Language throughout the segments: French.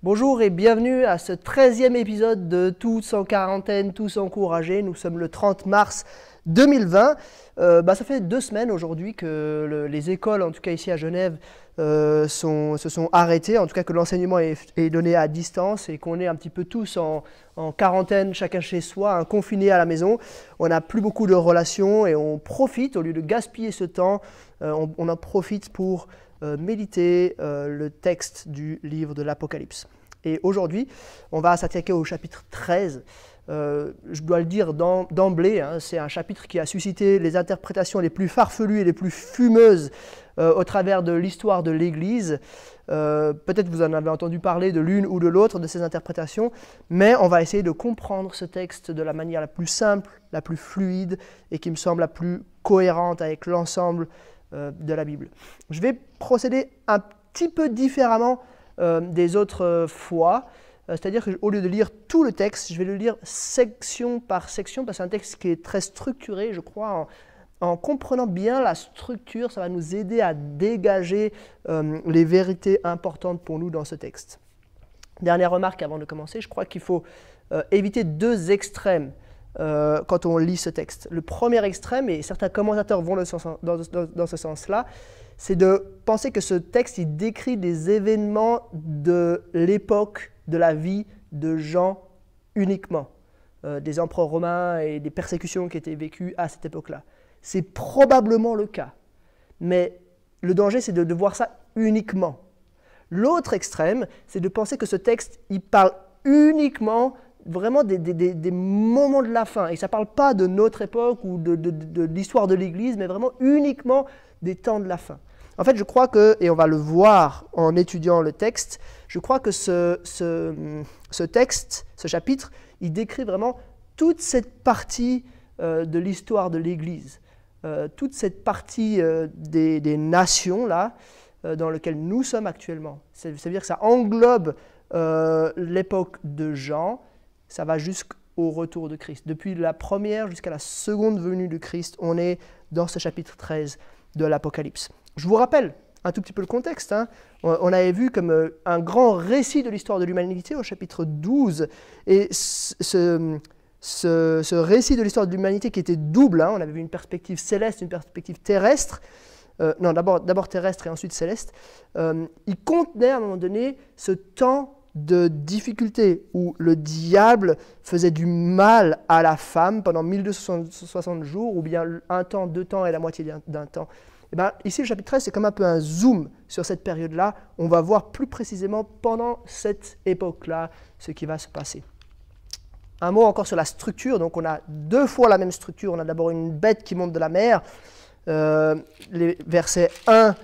Bonjour et bienvenue à ce 13e épisode de Tous en quarantaine, tous encouragés. Nous sommes le 30 mars 2020. Ça fait 2 semaines aujourd'hui que les écoles, en tout cas ici à Genève, se sont arrêtées. En tout cas que l'enseignement est donné à distance et qu'on est un petit peu tous en quarantaine, chacun chez soi, confinés à la maison. On n'a plus beaucoup de relations et on profite, au lieu de gaspiller ce temps, on en profite pour méditer le texte du livre de l'Apocalypse. Et aujourd'hui, on va s'attaquer au chapitre 13. Je dois le dire d'emblée, c'est un chapitre qui a suscité les interprétations les plus farfelues et les plus fumeuses au travers de l'histoire de l'Église. Peut-être vous en avez entendu parler de l'une ou de l'autre de ces interprétations, mais on va essayer de comprendre ce texte de la manière la plus simple, la plus fluide et qui me semble la plus cohérente avec l'ensemble de la Bible. Je vais procéder un petit peu différemment des autres fois, c'est-à-dire qu'au lieu de lire tout le texte, je vais le lire section par section, parce que c'est un texte qui est très structuré, je crois. En comprenant bien la structure, ça va nous aider à dégager les vérités importantes pour nous dans ce texte. Dernière remarque avant de commencer, je crois qu'il faut éviter 2 extrêmes quand on lit ce texte. Le premier extrême, et certains commentateurs vont dans ce sens-là, c'est de penser que ce texte il décrit des événements de l'époque de la vie de Jean uniquement, des empereurs romains et des persécutions qui étaient vécues à cette époque-là. C'est probablement le cas, mais le danger c'est de voir ça uniquement. L'autre extrême, c'est de penser que ce texte il parle uniquement vraiment des moments de la fin, et ça ne parle pas de notre époque ou de l'histoire de l'Église, mais vraiment uniquement des temps de la fin. En fait, je crois que, et on va le voir en étudiant le texte, je crois que ce texte, ce chapitre, il décrit vraiment toute cette partie de l'histoire de l'Église, toute cette partie des nations là, dans lesquelles nous sommes actuellement. C'est-à-dire que ça englobe l'époque de Jean, ça va jusqu'au retour de Christ. Depuis la première jusqu'à la seconde venue de Christ, on est dans ce chapitre 13 de l'Apocalypse. Je vous rappelle un tout petit peu le contexte. On avait vu comme un grand récit de l'histoire de l'humanité au chapitre 12. Et ce récit de l'histoire de l'humanité qui était double, on avait vu une perspective céleste, une perspective terrestre, d'abord terrestre et ensuite céleste, il contenait à un moment donné ce temps de difficulté où le diable faisait du mal à la femme pendant 1260 jours, ou bien 1 temps, 2 temps et la moitié d'un temps. Et ici, le chapitre 13, c'est comme un peu un zoom sur cette période-là. On va voir plus précisément pendant cette époque-là ce qui va se passer. Un mot encore sur la structure. Donc, on a 2 fois la même structure. On a d'abord une bête qui monte de la mer, les versets 1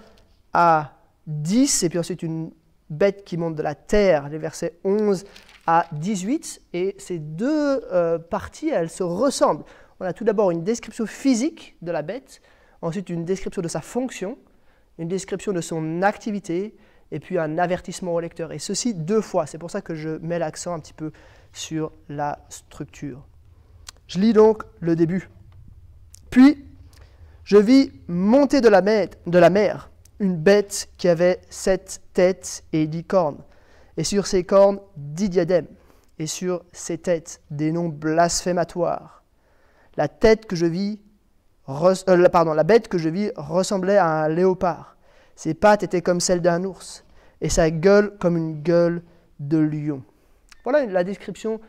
à 10, et puis ensuite une bête qui monte de la terre, les versets 11 à 18. Et ces 2 parties, elles se ressemblent. On a tout d'abord une description physique de la bête, ensuite une description de sa fonction, une description de son activité, et puis un avertissement au lecteur. Et ceci 2 fois. C'est pour ça que je mets l'accent un petit peu sur la structure. Je lis donc le début. Puis, je vis monter de la mer une bête qui avait 7 têtes et 10 cornes, et sur ses cornes 10 diadèmes, et sur ses têtes des noms blasphématoires. La bête que je vis ressemblait à un léopard. Ses pattes étaient comme celles d'un ours, et sa gueule comme une gueule de lion. Voilà la description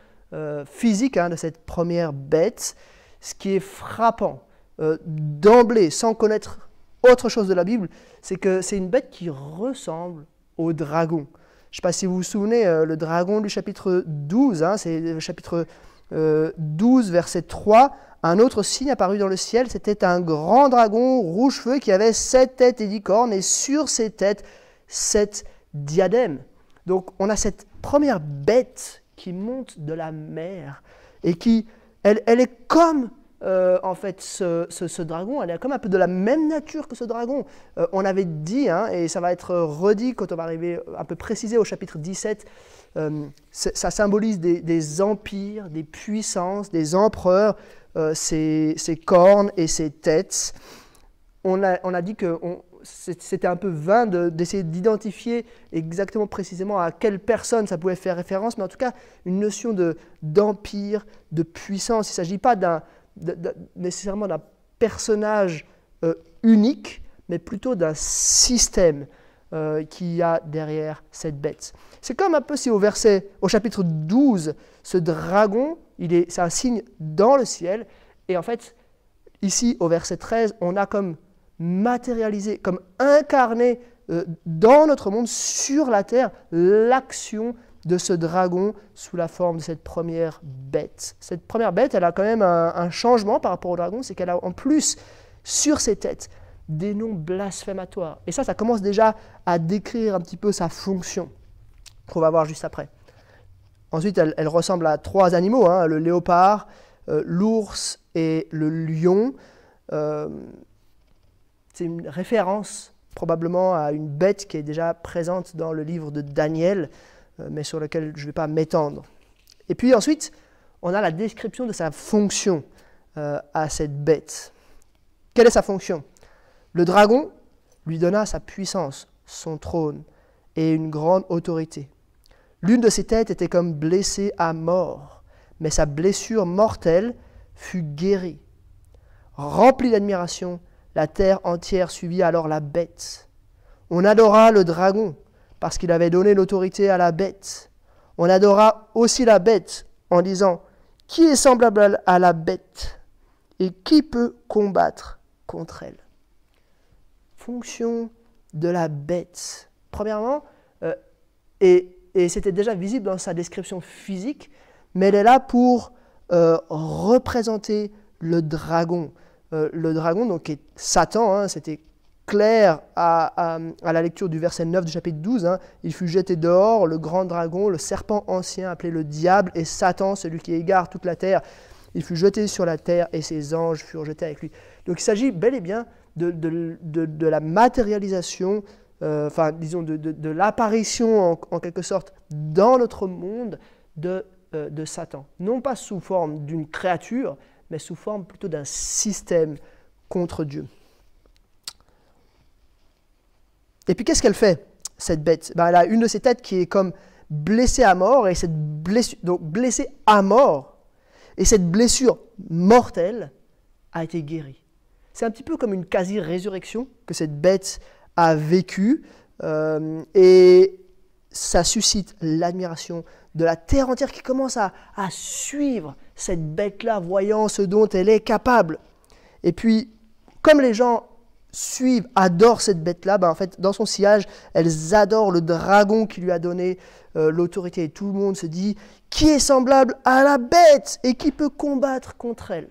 physique de cette première bête. Ce qui est frappant d'emblée, sans connaître autre chose de la Bible, c'est que c'est une bête qui ressemble au dragon. Je ne sais pas si vous vous souvenez, le dragon du chapitre 12, c'est le chapitre 12, verset 3. Un autre signe apparut dans le ciel, c'était un grand dragon rouge feu qui avait 7 têtes et 10 cornes, et sur ses têtes 7 diadèmes. Donc on a cette première bête qui monte de la mer, et qui, elle est comme en fait ce dragon, elle est comme un peu de la même nature que ce dragon. On avait dit, et ça va être redit quand on va arriver un peu précisé au chapitre 17, ça symbolise des empires, des puissances, des empereurs, ses cornes et ses têtes. On a dit que c'était un peu vain d'essayer d'identifier exactement précisément à quelle personne ça pouvait faire référence, mais en tout cas une notion d'empire, de puissance. Il ne s'agit pas nécessairement d'un personnage unique, mais plutôt d'un système qu'il y a derrière cette bête. C'est comme un peu si au chapitre 12, ce dragon, c'est un signe dans le ciel, et en fait, ici au verset 13, on a comme matérialisé, comme incarné dans notre monde, sur la terre, l'action de ce dragon sous la forme de cette première bête. Cette première bête, elle a quand même un changement par rapport au dragon, c'est qu'elle a en plus sur ses têtes des noms blasphématoires. Et ça commence déjà à décrire un petit peu sa fonction, qu'on va voir juste après. Ensuite, elle ressemble à 3 animaux, hein, le léopard, l'ours et le lion. C'est une référence probablement à une bête qui est déjà présente dans le livre de Daniel, mais sur lequel je ne vais pas m'étendre. Et puis ensuite, on a la description de sa fonction à cette bête. Quelle est sa fonction ? Le dragon lui donna sa puissance, son trône et une grande autorité. L'une de ses têtes était comme blessée à mort, mais sa blessure mortelle fut guérie. Remplie d'admiration, la terre entière suivit alors la bête. On adora le dragon parce qu'il avait donné l'autorité à la bête. On adora aussi la bête en disant « Qui est semblable à la bête et qui peut combattre contre elle ?» Fonction de la bête. Premièrement, et c'était déjà visible dans sa description physique, mais elle est là pour représenter le dragon. Le dragon, donc, est Satan, hein, c'était clair à la lecture du verset 9 du chapitre 12. Hein, il fut jeté dehors, le grand dragon, le serpent ancien appelé le diable, et Satan, celui qui égare toute la terre. Il fut jeté sur la terre et ses anges furent jetés avec lui. Donc il s'agit bel et bien de la matérialisation, disons de l'apparition en quelque sorte dans notre monde de Satan. Non pas sous forme d'une créature, mais sous forme plutôt d'un système contre Dieu. Et puis qu'est-ce qu'elle fait, cette bête ? Elle a une de ses têtes qui est comme blessée à mort, et cette blessure, donc blessée à mort, et cette blessure mortelle a été guérie. C'est un petit peu comme une quasi-résurrection que cette bête a vécue, et ça suscite l'admiration de la terre entière qui commence à suivre cette bête-là, voyant ce dont elle est capable. Et puis, comme les gens adorent cette bête-là, en fait, dans son sillage, elles adorent le dragon qui lui a donné l'autorité. Et tout le monde se dit, qui est semblable à la bête et qui peut combattre contre elle ?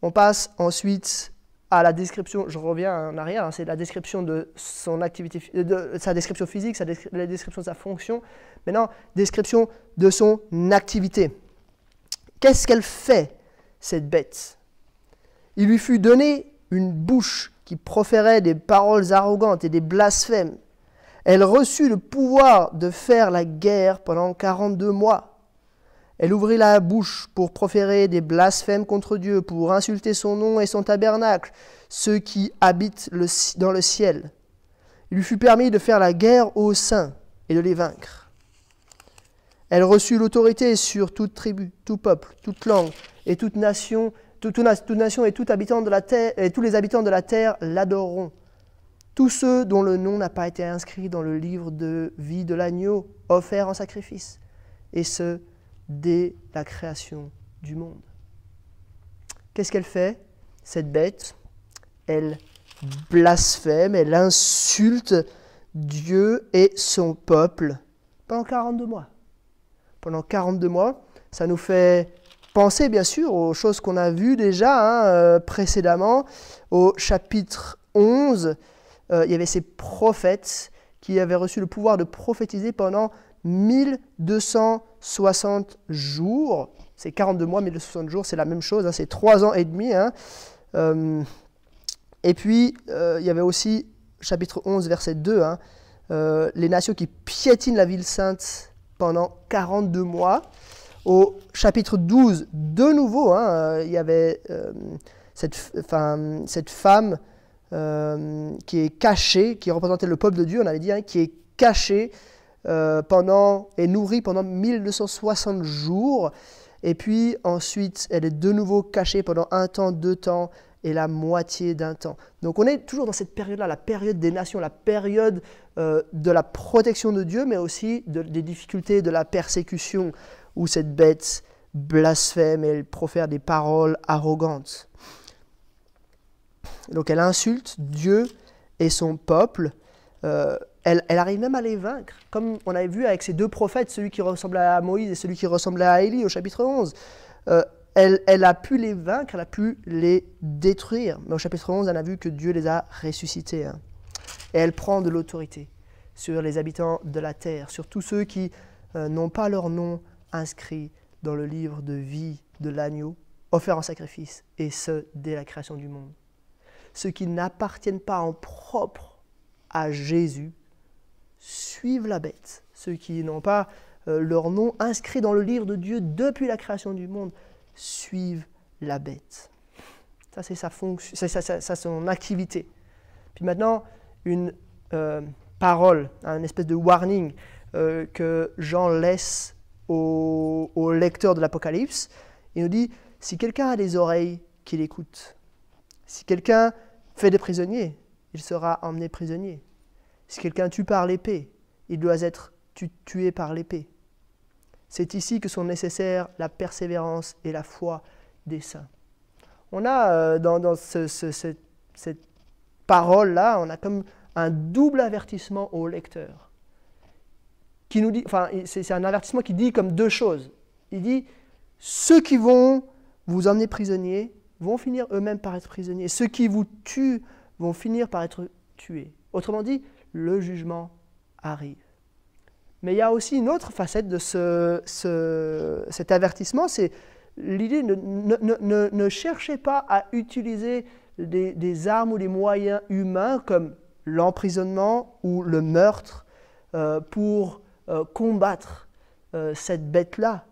On passe ensuite à la description, je reviens en arrière, hein, c'est la description de son activité, de sa description physique, la description de sa fonction. Maintenant, description de son activité. Qu'est-ce qu'elle fait, cette bête ? Il lui fut donné une bouche qui proférait des paroles arrogantes et des blasphèmes. Elle reçut le pouvoir de faire la guerre pendant 42 mois. Elle ouvrit la bouche pour proférer des blasphèmes contre Dieu, pour insulter son nom et son tabernacle, ceux qui habitent dans le ciel. Il lui fut permis de faire la guerre aux saints et de les vaincre. Elle reçut l'autorité sur toute tribu, tout peuple, toute langue et toute nation, toute nation et tout habitant de la terre, et tous les habitants de la terre l'adoreront. Tous ceux dont le nom n'a pas été inscrit dans le livre de vie de l'agneau offert en sacrifice, et ce, dès la création du monde. Qu'est-ce qu'elle fait, cette bête ? Elle blasphème, elle insulte Dieu et son peuple pendant 42 mois. Pendant 42 mois, ça nous fait penser bien sûr aux choses qu'on a vues déjà précédemment. Au chapitre 11, il y avait ces prophètes qui avaient reçu le pouvoir de prophétiser pendant 1260 jours. C'est 42 mois, 1260 jours, c'est la même chose, c'est 3 ans et demi. Et puis, il y avait aussi, chapitre 11, verset 2, les nations qui piétinent la ville sainte pendant 42 mois. Au chapitre 12, de nouveau, il y avait cette femme qui est caché, qui représentait le peuple de Dieu, on avait dit, hein, qui est caché et nourrie pendant 1260 jours. Et puis ensuite, elle est de nouveau cachée pendant 1 temps, 2 temps et la moitié d'un temps. Donc on est toujours dans cette période-là, la période des nations, la période de la protection de Dieu, mais aussi des difficultés de la persécution, où cette bête blasphème et elle profère des paroles arrogantes. Donc elle insulte Dieu et son peuple. Elle arrive même à les vaincre, comme on avait vu avec ces 2 prophètes, celui qui ressemblait à Moïse et celui qui ressemblait à Élie au chapitre 11. Elle a pu les vaincre, elle a pu les détruire. Mais au chapitre 11, on a vu que Dieu les a ressuscités. Hein. Et elle prend de l'autorité sur les habitants de la terre, sur tous ceux qui n'ont pas leur nom inscrit dans le livre de vie de l'agneau, offert en sacrifice, et ce, dès la création du monde. Ceux qui n'appartiennent pas en propre à Jésus suivent la bête. Ceux qui n'ont pas leur nom inscrit dans le livre de Dieu depuis la création du monde suivent la bête. Ça, c'est sa fonction, c'est son activité. Puis maintenant, une parole, une espèce de warning que Jean laisse au lecteur de l'Apocalypse. Il nous dit, si quelqu'un a des oreilles, qu'il écoute. Si quelqu'un fait des prisonniers, il sera emmené prisonnier. Si quelqu'un tue par l'épée, il doit être tué par l'épée. C'est ici que sont nécessaires la persévérance et la foi des saints. On a dans cette parole-là, on a comme un double avertissement au lecteur. Qui nous dit, enfin, c'est un avertissement qui dit comme 2 choses. Il dit, ceux qui vont vous emmener prisonniers vont finir eux-mêmes par être prisonniers. Ceux qui vous tuent vont finir par être tués. Autrement dit, le jugement arrive. Mais il y a aussi une autre facette de cet avertissement, c'est l'idée ne cherchez pas à utiliser des armes ou des moyens humains comme l'emprisonnement ou le meurtre pour combattre cette bête-là.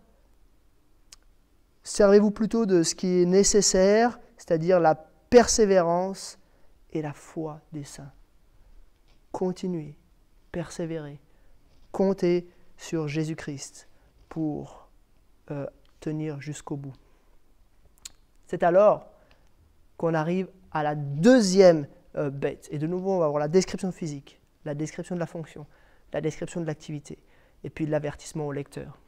Servez-vous plutôt de ce qui est nécessaire, c'est-à-dire la persévérance et la foi des saints. Continuez, persévérez, comptez sur Jésus-Christ pour tenir jusqu'au bout. C'est alors qu'on arrive à la deuxième bête. Et de nouveau, on va avoir la description physique, la description de la fonction, la description de l'activité, et puis l'avertissement au lecteur.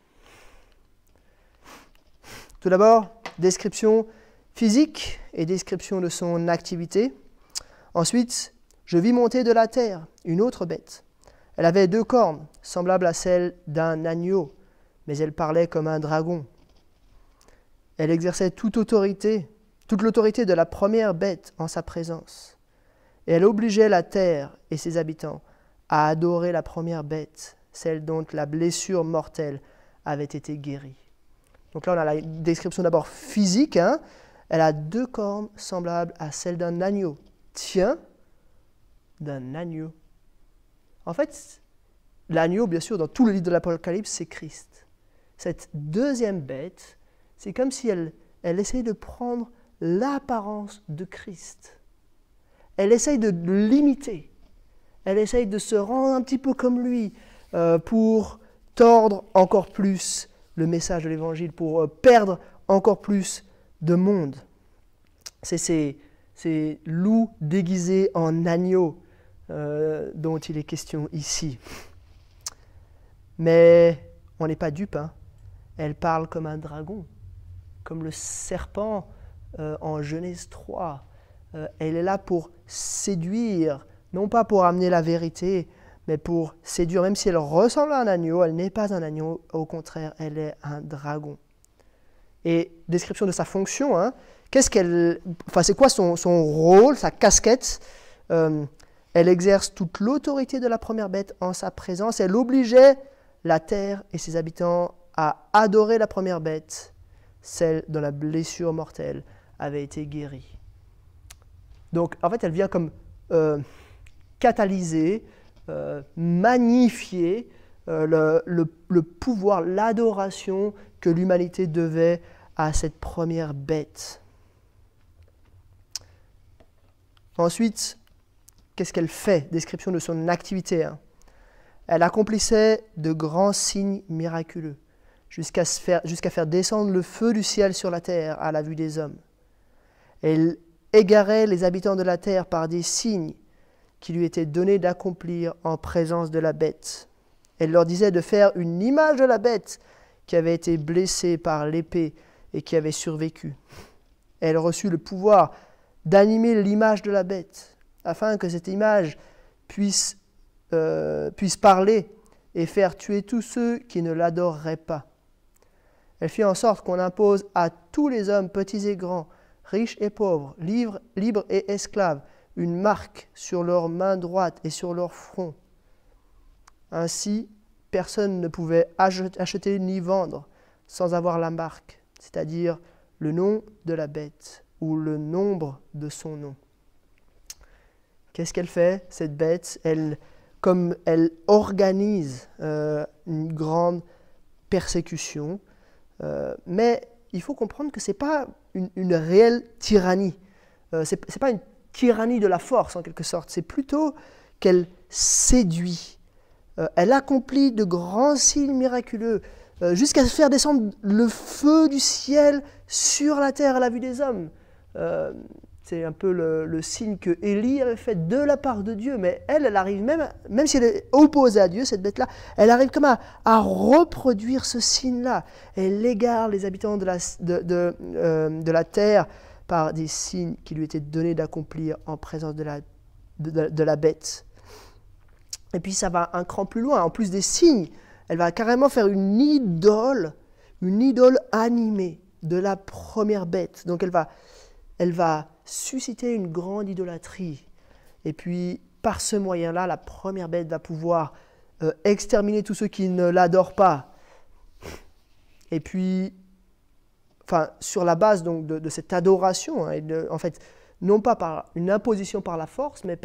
Tout d'abord, description physique et description de son activité. Ensuite, je vis monter de la terre une autre bête. Elle avait 2 cornes, semblables à celles d'un agneau, mais elle parlait comme un dragon. Elle exerçait toute l'autorité de la première bête en sa présence. Et elle obligeait la terre et ses habitants à adorer la première bête, celle dont la blessure mortelle avait été guérie. Donc là, on a la description d'abord physique. Hein. Elle a 2 cornes semblables à celles d'un agneau. Tiens, d'un agneau. En fait, l'agneau, bien sûr, dans tout le livre de l'Apocalypse, c'est Christ. Cette deuxième bête, c'est comme si elle essayait de prendre l'apparence de Christ. Elle essaye de l'imiter. Elle essaye de se rendre un petit peu comme lui pour tordre encore plus le message de l'Évangile, pour perdre encore plus de monde. C'est ces loups déguisés en agneaux dont il est question ici. Mais on n'est pas dupe. Hein. Elle parle comme un dragon, comme le serpent en Genèse 3. Elle est là pour séduire, non pas pour amener la vérité, mais pour séduire. Même si elle ressemble à un agneau, elle n'est pas un agneau, au contraire, elle est un dragon. Et description de sa fonction, hein, c'est quoi son rôle, sa casquette? Elle exerce toute l'autorité de la première bête en sa présence. Elle obligeait la terre et ses habitants à adorer la première bête, celle dont la blessure mortelle avait été guérie. Donc, en fait, elle vient comme catalyser, magnifier le pouvoir, l'adoration que l'humanité devait à cette première bête. Ensuite, qu'est-ce qu'elle fait? Description de son activité. Hein. Elle accomplissait de grands signes miraculeux, jusqu'à faire descendre le feu du ciel sur la terre à la vue des hommes. Elle égarait les habitants de la terre par des signes qui lui étaient donnés d'accomplir en présence de la bête. Elle leur disait de faire une image de la bête qui avait été blessée par l'épée et qui avait survécu. Elle reçut le pouvoir d'animer l'image de la bête, afin que cette image puisse parler et faire tuer tous ceux qui ne l'adoreraient pas. Elle fit en sorte qu'on impose à tous les hommes, petits et grands, riches et pauvres, libres et esclaves, une marque sur leur main droite et sur leur front. Ainsi, personne ne pouvait acheter ni vendre sans avoir la marque, c'est-à-dire le nom de la bête ou le nombre de son nom. Qu'est-ce qu'elle fait, cette bête? Comme elle organise une grande persécution, mais il faut comprendre que ce n'est pas une réelle tyrannie. Ce n'est pas une tyrannie de la force, en quelque sorte. C'est plutôt qu'elle séduit. Elle accomplit de grands signes miraculeux, jusqu'à faire descendre le feu du ciel sur la terre à la vue des hommes. C'est un peu le signe que Élie avait fait de la part de Dieu, mais elle arrive même si elle est opposée à Dieu, cette bête-là, elle arrive comme à reproduire ce signe-là. Elle égare les habitants de la terre par des signes qui lui étaient donnés d'accomplir en présence de la bête. Et puis ça va un cran plus loin, en plus des signes, elle va carrément faire une idole animée de la première bête. Donc elle va susciter une grande idolâtrie. Et puis, par ce moyen-là, la première bête va pouvoir exterminer tous ceux qui ne l'adorent pas. Et puis, sur la base donc, de cette adoration, hein, en fait, non pas par une imposition par la force, mais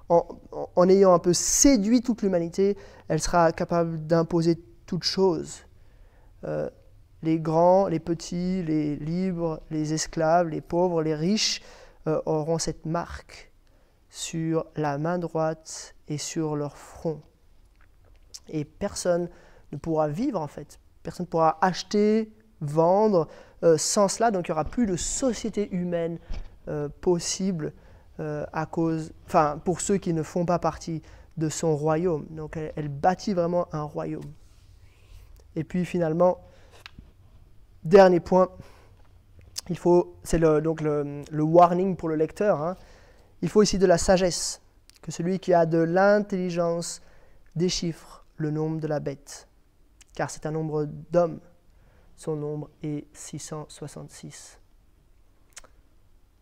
en ayant un peu séduit toute l'humanité, elle sera capable d'imposer toutes choses. Les grands, les petits, les libres, les esclaves, les pauvres, les riches auront cette marque sur la main droite et sur leur front. Et personne ne pourra vivre en fait. Personne ne pourra acheter, vendre sans cela. Donc il n'y aura plus de société humaine possible pour ceux qui ne font pas partie de son royaume. Donc elle bâtit vraiment un royaume. Et puis finalement, dernier point, c'est le warning pour le lecteur. Hein. Il faut ici de la sagesse, que celui qui a de l'intelligence déchiffre le nombre de la bête, car c'est un nombre d'hommes. Son nombre est 666.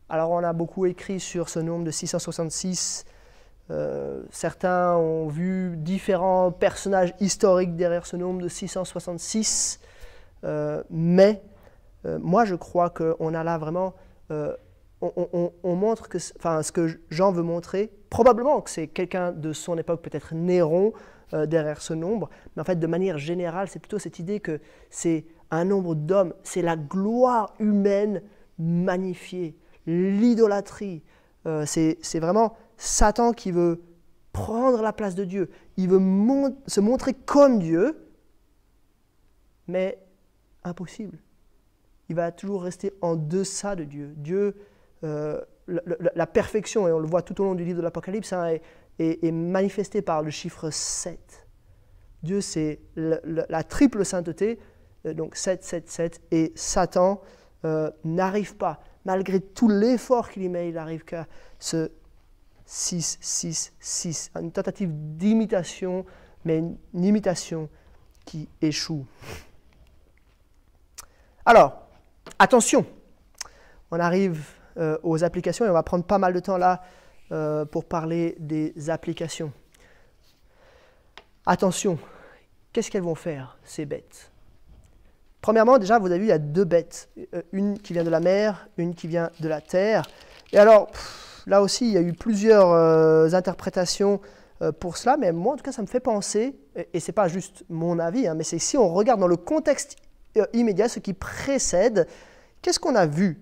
Alors on a beaucoup écrit sur ce nombre de 666. Certains ont vu différents personnages historiques derrière ce nombre de 666. Mais moi je crois qu'on a là vraiment, on montre que, ce que Jean veut montrer, probablement que c'est quelqu'un de son époque, peut-être Néron, derrière ce nombre, mais en fait de manière générale c'est plutôt cette idée que c'est un nombre d'hommes, c'est la gloire humaine magnifiée, l'idolâtrie, c'est vraiment Satan qui veut prendre la place de Dieu, il veut se montrer comme Dieu, mais impossible. Il va toujours rester en deçà de Dieu. Dieu, la perfection, et on le voit tout au long du livre de l'Apocalypse, hein, est manifestée par le chiffre 7. Dieu, c'est la triple sainteté, donc 7, 7, 7, et Satan n'arrive pas, malgré tout l'effort qu'il y met, il n'arrive qu'à ce 6, 6, 6, une tentative d'imitation, mais une imitation qui échoue. Alors, attention, on arrive aux applications et on va prendre pas mal de temps là pour parler des applications. Attention, qu'est-ce qu'elles vont faire, ces bêtes? Premièrement, déjà, vous avez vu, il y a deux bêtes. Une qui vient de la mer, une qui vient de la terre. Et alors, là aussi, il y a eu plusieurs interprétations pour cela, mais moi, en tout cas, ça me fait penser, et ce n'est pas juste mon avis, hein, mais c'est si on regarde dans le contexte immédiat, ce qui précède, qu'est-ce qu'on a vu?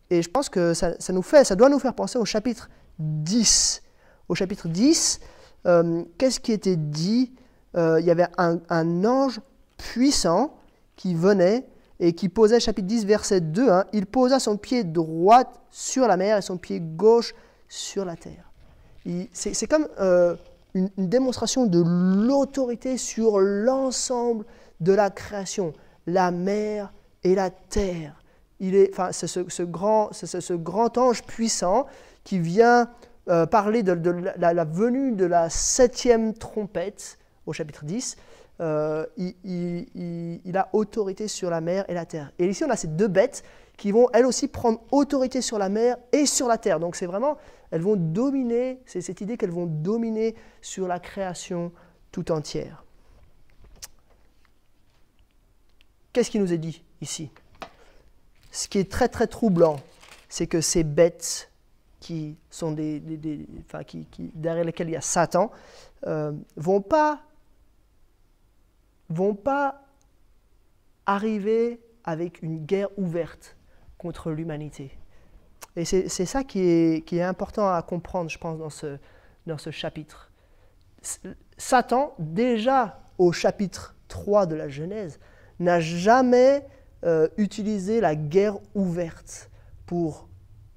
Et je pense que ça doit nous faire penser au chapitre 10 Au chapitre 10, qu'est-ce qui était dit? Il y avait un ange puissant qui venait et qui posait, chapitre 10, verset 2, hein, il posa son pied droit sur la mer et son pied gauche sur la terre. C'est comme une démonstration de l'autorité sur l'ensemble de la création, la mer et la terre. C'est ce grand ange puissant qui vient parler de la venue de la 7e trompette au chapitre 10. Il a autorité sur la mer et la terre. Et ici, on a ces deux bêtes qui vont, elles aussi, prendre autorité sur la mer et sur la terre. Donc, c'est vraiment, elles vont dominer, c'est cette idée qu'elles vont dominer sur la création tout entière. Qu'est-ce qui nous est dit ici? Ce qui est très, très troublant, c'est que ces bêtes qui sont derrière lesquelles il y a Satan, vont pas arriver avec une guerre ouverte contre l'humanité. Et c'est ça qui est important à comprendre, je pense, dans ce chapitre. Satan, déjà au chapitre 3 de la Genèse, n'a jamais utilisé la guerre ouverte pour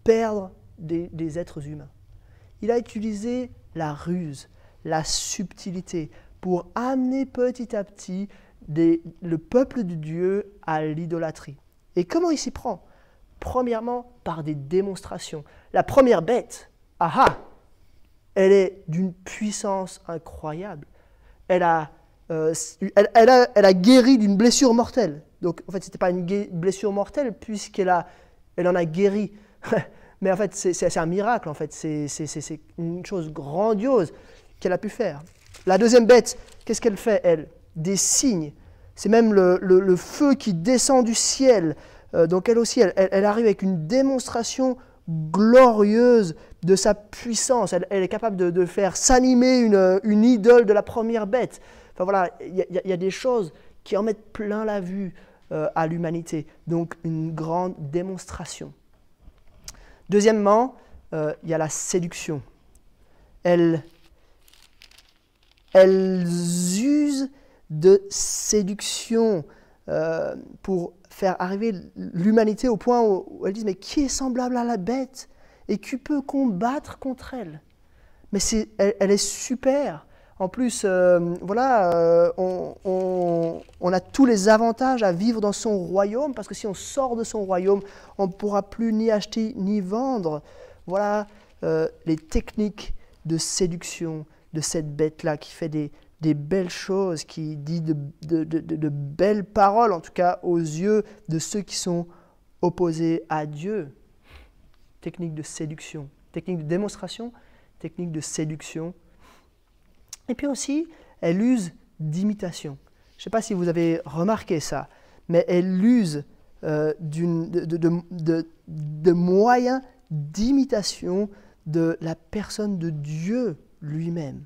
perdre des êtres humains. Il a utilisé la ruse, la subtilité, pour amener petit à petit le peuple de Dieu à l'idolâtrie. Et comment il s'y prend? Premièrement, par des démonstrations. La première bête, elle est d'une puissance incroyable. Elle a guéri d'une blessure mortelle. Donc, en fait, ce n'était pas une blessure mortelle puisqu'elle en a guéri. Mais en fait, c'est un miracle, en fait. C'est une chose grandiose qu'elle a pu faire. La deuxième bête, qu'est-ce qu'elle fait, elle? Des signes. C'est même le feu qui descend du ciel. Donc elle aussi, elle arrive avec une démonstration glorieuse de sa puissance. Elle est capable de faire s'animer une idole de la première bête. Enfin voilà, il y a des choses qui en mettent plein la vue à l'humanité. Donc une grande démonstration. Deuxièmement, il y a la séduction. Elles usent de séduction pour faire arriver l'humanité au point où elles disent « Mais qui est semblable à la bête et qui peut combattre contre elle ?» Mais elle est super. En plus, on a tous les avantages à vivre dans son royaume, parce que si on sort de son royaume, on ne pourra plus ni acheter ni vendre. Voilà les techniques de séduction de cette bête-là qui fait des belles choses, qui dit de belles paroles, en tout cas aux yeux de ceux qui sont opposés à Dieu. Technique de séduction, technique de démonstration, technique de séduction. Et puis aussi, elle use d'imitation. Je ne sais pas si vous avez remarqué ça, mais elle use de moyens d'imitation de la personne de Dieu lui-même.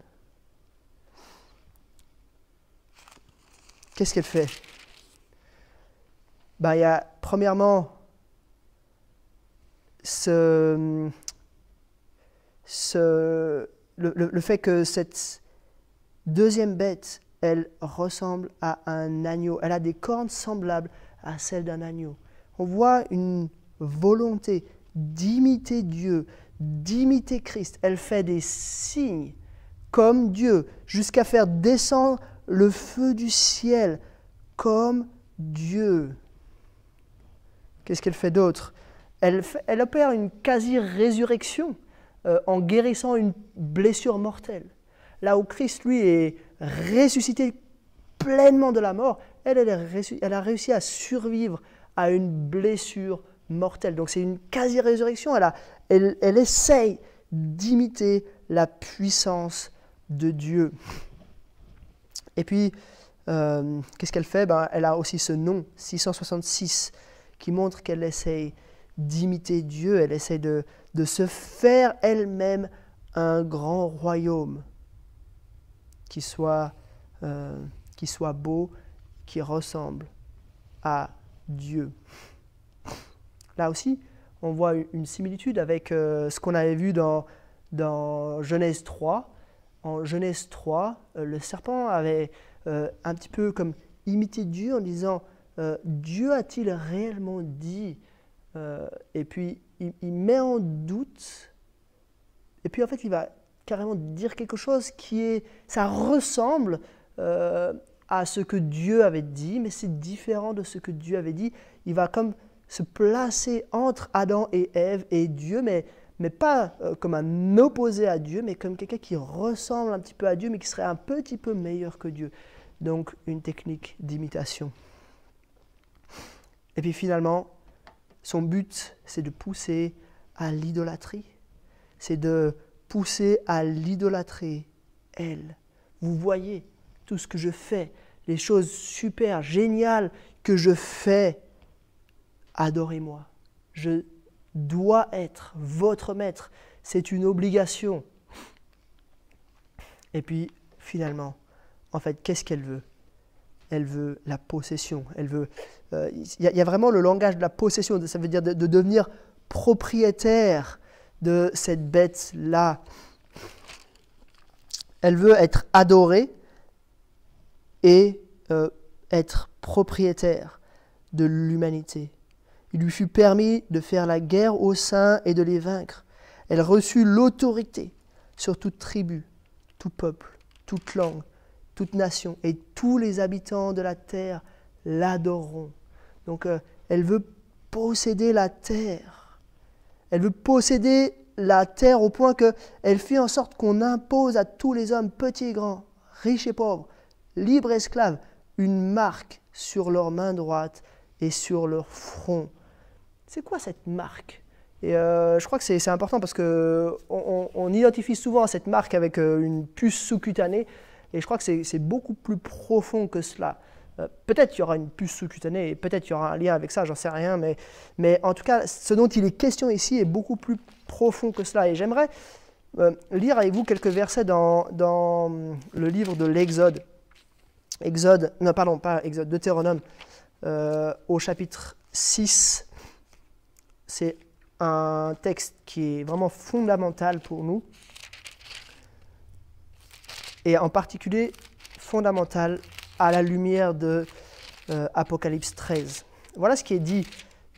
Qu'est-ce qu'elle fait? Il y a premièrement le fait que cette deuxième bête, elle ressemble à un agneau. Elle a des cornes semblables à celles d'un agneau. On voit une volonté d'imiter Dieu, d'imiter Christ. Elle fait des signes comme Dieu, jusqu'à faire descendre le feu du ciel comme Dieu. Qu'est-ce qu'elle fait d'autre? Elle opère une quasi-résurrection en guérissant une blessure mortelle. Là où Christ, lui, est ressuscité pleinement de la mort, elle a réussi à survivre à une blessure mortelle. Donc c'est une quasi-résurrection. Elle essaye d'imiter la puissance de Dieu. Et puis, qu'est-ce qu'elle fait? Elle a aussi ce nom, 666, qui montre qu'elle essaye d'imiter Dieu. Elle essaye de se faire elle-même un grand royaume qui soit beau, qui ressemble à Dieu. Là aussi, on voit une similitude avec ce qu'on avait vu dans dans Genèse 3. En Genèse 3, le serpent avait un petit peu comme imité Dieu en disant Dieu a-t-il réellement dit et puis il met en doute, et puis en fait il va carrément dire quelque chose ça ressemble à ce que Dieu avait dit, mais c'est différent de ce que Dieu avait dit. Il va comme se placer entre Adam et Ève et Dieu, mais pas comme un opposé à Dieu, mais comme quelqu'un qui ressemble un petit peu à Dieu, mais qui serait un petit peu meilleur que Dieu. Donc une technique d'imitation. Et puis finalement, son but, c'est de pousser à l'idolâtrie. C'est de pousser à l'idolâtrie, elle. Vous voyez tout ce que je fais, les choses super, géniales que je fais, adorez-moi. Je dois être votre maître, c'est une obligation. Et puis, finalement, en fait, qu'est-ce qu'elle veut? Elle veut la possession. Elle veut. Il y a vraiment le langage de la possession. Ça veut dire de devenir propriétaire de cette bête-là. Elle veut être adorée et être propriétaire de l'humanité. Il lui fut permis de faire la guerre aux saints et de les vaincre. Elle reçut l'autorité sur toute tribu, tout peuple, toute langue, toute nation, et tous les habitants de la terre l'adoreront. Donc elle veut posséder la terre. Elle veut posséder la terre au point qu'elle fait en sorte qu'on impose à tous les hommes, petits et grands, riches et pauvres, libres et esclaves, une marque sur leur main droite et sur leur front. C'est quoi cette marque? Et je crois que c'est important parce qu'on identifie souvent cette marque avec une puce sous-cutanée, et je crois que c'est beaucoup plus profond que cela. Peut-être qu'il y aura une puce sous-cutanée, et peut-être qu'il y aura un lien avec ça, j'en sais rien, mais en tout cas, ce dont il est question ici est beaucoup plus profond que cela. Et j'aimerais lire avec vous quelques versets dans le livre de l'Exode. Deutéronome, au chapitre 6. C'est un texte qui est vraiment fondamental pour nous, et en particulier fondamental à la lumière de Apocalypse 13. Voilà ce qui est dit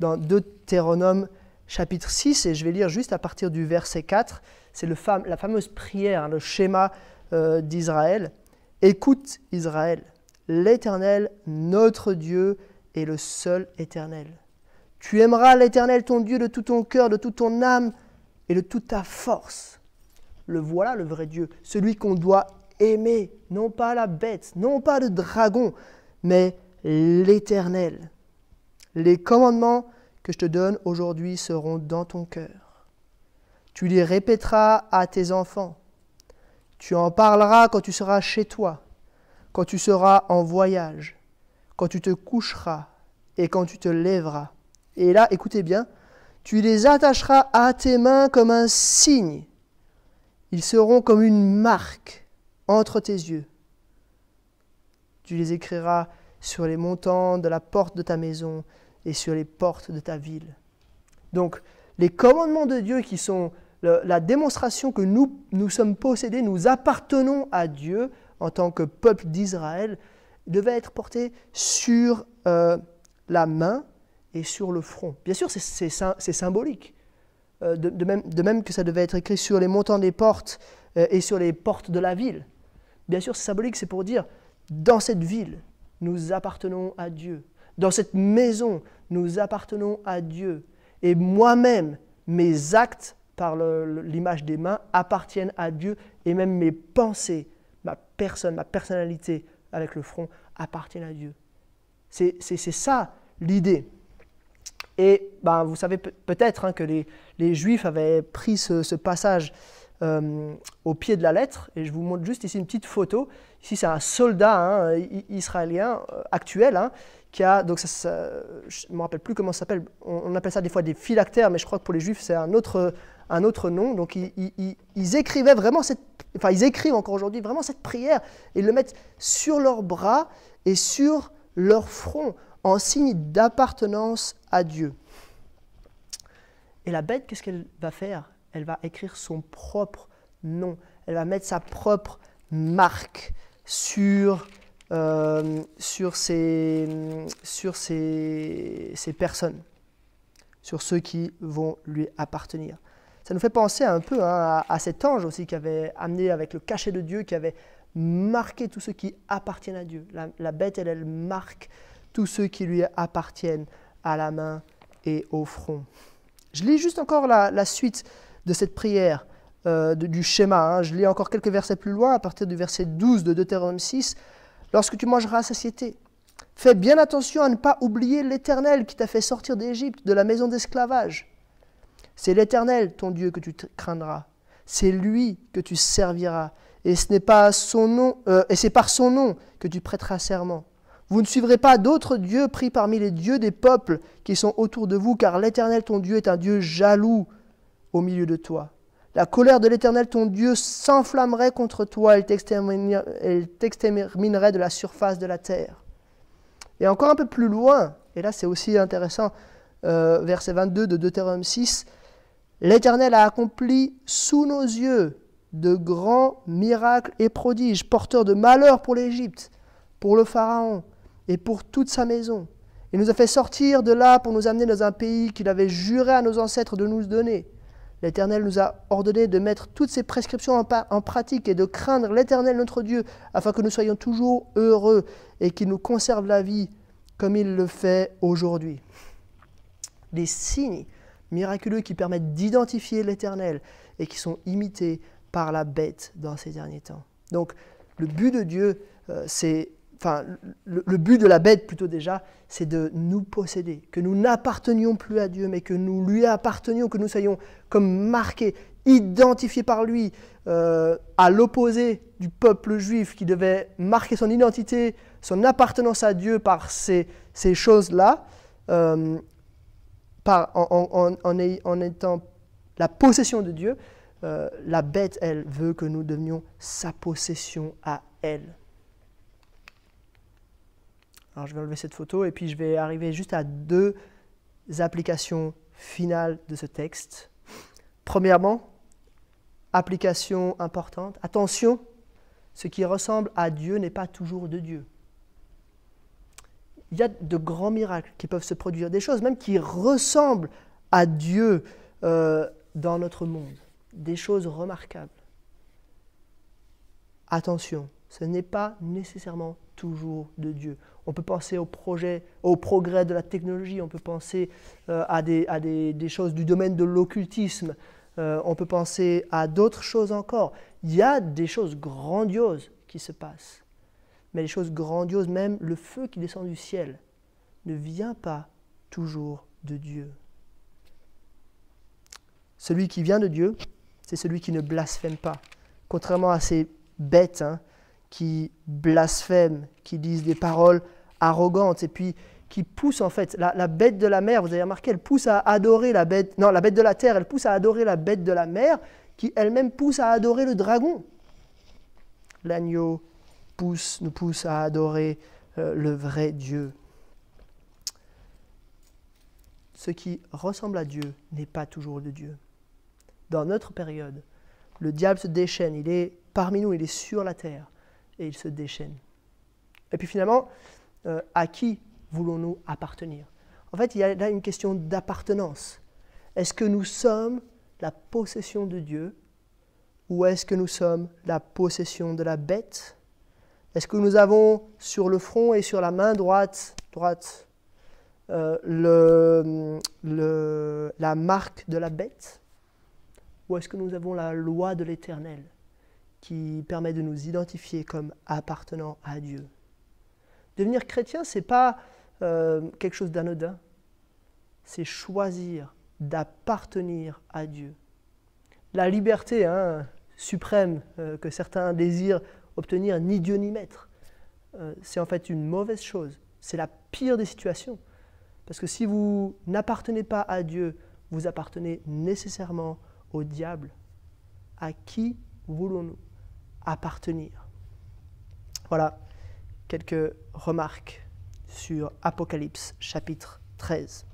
dans Deutéronome chapitre 6, et je vais lire juste à partir du verset 4. C'est la fameuse prière, le schéma d'Israël. « Écoute Israël, l'Éternel, notre Dieu, est le seul éternel. Tu aimeras l'Éternel ton Dieu de tout ton cœur, de toute ton âme et de toute ta force. » Le voilà le vrai Dieu, celui qu'on doit aimer, non pas la bête, non pas le dragon, mais l'Éternel. Les commandements que je te donne aujourd'hui seront dans ton cœur. Tu les répéteras à tes enfants. Tu en parleras quand tu seras chez toi, quand tu seras en voyage, quand tu te coucheras et quand tu te lèveras. Et là, écoutez bien, tu les attacheras à tes mains comme un signe. Ils seront comme une marque entre tes yeux. Tu les écriras sur les montants de la porte de ta maison et sur les portes de ta ville. Donc, les commandements de Dieu qui sont la démonstration que nous sommes possédés, nous appartenons à Dieu en tant que peuple d'Israël, devaient être portés sur la main et sur le front. Bien sûr, c'est symbolique. De même que ça devait être écrit sur les montants des portes et sur les portes de la ville. Bien sûr, c'est symbolique, c'est pour dire, dans cette ville, nous appartenons à Dieu. Dans cette maison, nous appartenons à Dieu. Et moi-même, mes actes, par l'image des mains, appartiennent à Dieu. Et même mes pensées, ma personne, ma personnalité avec le front, appartiennent à Dieu. C'est ça l'idée. Et vous savez peut-être que les Juifs avaient pris ce passage au pied de la lettre, et je vous montre juste ici une petite photo. Ici, c'est un soldat israélien actuel qui a, donc je ne me rappelle plus comment ça s'appelle, on appelle ça des fois des phylactères, mais je crois que pour les Juifs, c'est un autre nom. Donc ils écrivaient vraiment ils écrivent encore aujourd'hui vraiment cette prière, et ils le mettent sur leurs bras et sur leur front, en signe d'appartenance à Dieu. Et la bête, qu'est-ce qu'elle va faire? elle va écrire son propre nom. Elle va mettre sa propre marque sur ces personnes, sur ceux qui vont lui appartenir. Ça nous fait penser un peu à cet ange aussi qui avait amené avec le cachet de Dieu, qui avait marqué tous ceux qui appartiennent à Dieu. La bête, elle marque tous ceux qui lui appartiennent à la main et au front. Je lis juste encore la suite de cette prière, du schéma. Je lis encore quelques versets plus loin, à partir du verset 12 de Deutéronome 6. « Lorsque tu mangeras à satiété, fais bien attention à ne pas oublier l'Éternel qui t'a fait sortir d'Égypte, de la maison d'esclavage. C'est l'Éternel, ton Dieu, que tu craindras. C'est lui que tu serviras. Et c'est par son nom que tu prêteras serment. Vous ne suivrez pas d'autres dieux pris parmi les dieux des peuples qui sont autour de vous, car l'Éternel, ton Dieu, est un Dieu jaloux au milieu de toi. La colère de l'Éternel, ton Dieu, s'enflammerait contre toi, elle t'exterminerait de la surface de la terre. » Et encore un peu plus loin, et là c'est aussi intéressant, verset 22 de Deutéronome 6, « L'Éternel a accompli sous nos yeux de grands miracles et prodiges, porteurs de malheur pour l'Égypte, pour le Pharaon et pour toute sa maison. Il nous a fait sortir de là pour nous amener dans un pays qu'il avait juré à nos ancêtres de nous donner. L'Éternel nous a ordonné de mettre toutes ces prescriptions en pratique et de craindre l'Éternel notre Dieu, afin que nous soyons toujours heureux et qu'il nous conserve la vie comme il le fait aujourd'hui. » Des signes miraculeux qui permettent d'identifier l'Éternel et qui sont imités par la bête dans ces derniers temps. Donc, le but de Dieu, le but de la bête plutôt déjà, c'est de nous posséder, que nous n'appartenions plus à Dieu, mais que nous lui appartenions, que nous soyons comme marqués, identifiés par lui, à l'opposé du peuple juif qui devait marquer son identité, son appartenance à Dieu par ces choses-là, en étant la possession de Dieu. La bête, elle, veut que nous devenions sa possession à elle. Alors, je vais enlever cette photo et puis je vais arriver juste à 2 applications finales de ce texte. Premièrement, application importante. Attention, ce qui ressemble à Dieu n'est pas toujours de Dieu. Il y a de grands miracles qui peuvent se produire, des choses même qui ressemblent à Dieu dans notre monde. Des choses remarquables. Attention, ce n'est pas nécessairement toujours de Dieu. On peut penser au progrès de la technologie, on peut penser à des choses du domaine de l'occultisme, on peut penser à d'autres choses encore. Il y a des choses grandioses qui se passent. Mais les choses grandioses, même le feu qui descend du ciel, ne vient pas toujours de Dieu. Celui qui vient de Dieu, c'est celui qui ne blasphème pas. Contrairement à ces bêtes qui blasphèment, qui disent des paroles arrogantes et puis qui poussent en fait. La bête de la mer, vous avez remarqué, elle pousse à adorer la bête de la terre, elle pousse à adorer la bête de la mer qui elle-même pousse à adorer le dragon. L'agneau nous pousse à adorer le vrai Dieu. Ce qui ressemble à Dieu n'est pas toujours de Dieu. Dans notre période, le diable se déchaîne, il est parmi nous, il est sur la terre, et il se déchaîne. Et puis finalement, à qui voulons-nous appartenir? En fait, il y a là une question d'appartenance. Est-ce que nous sommes la possession de Dieu, ou est-ce que nous sommes la possession de la bête? Est-ce que nous avons sur le front et sur la main droite la marque de la bête? Ou est-ce que nous avons la loi de l'Éternel qui permet de nous identifier comme appartenant à Dieu? Devenir chrétien, ce n'est pas quelque chose d'anodin. C'est choisir d'appartenir à Dieu. La liberté suprême que certains désirent obtenir, ni Dieu ni maître, c'est en fait une mauvaise chose. C'est la pire des situations. Parce que si vous n'appartenez pas à Dieu, vous appartenez nécessairement au diable. À qui voulons-nous appartenir? Voilà quelques remarques sur Apocalypse chapitre 13.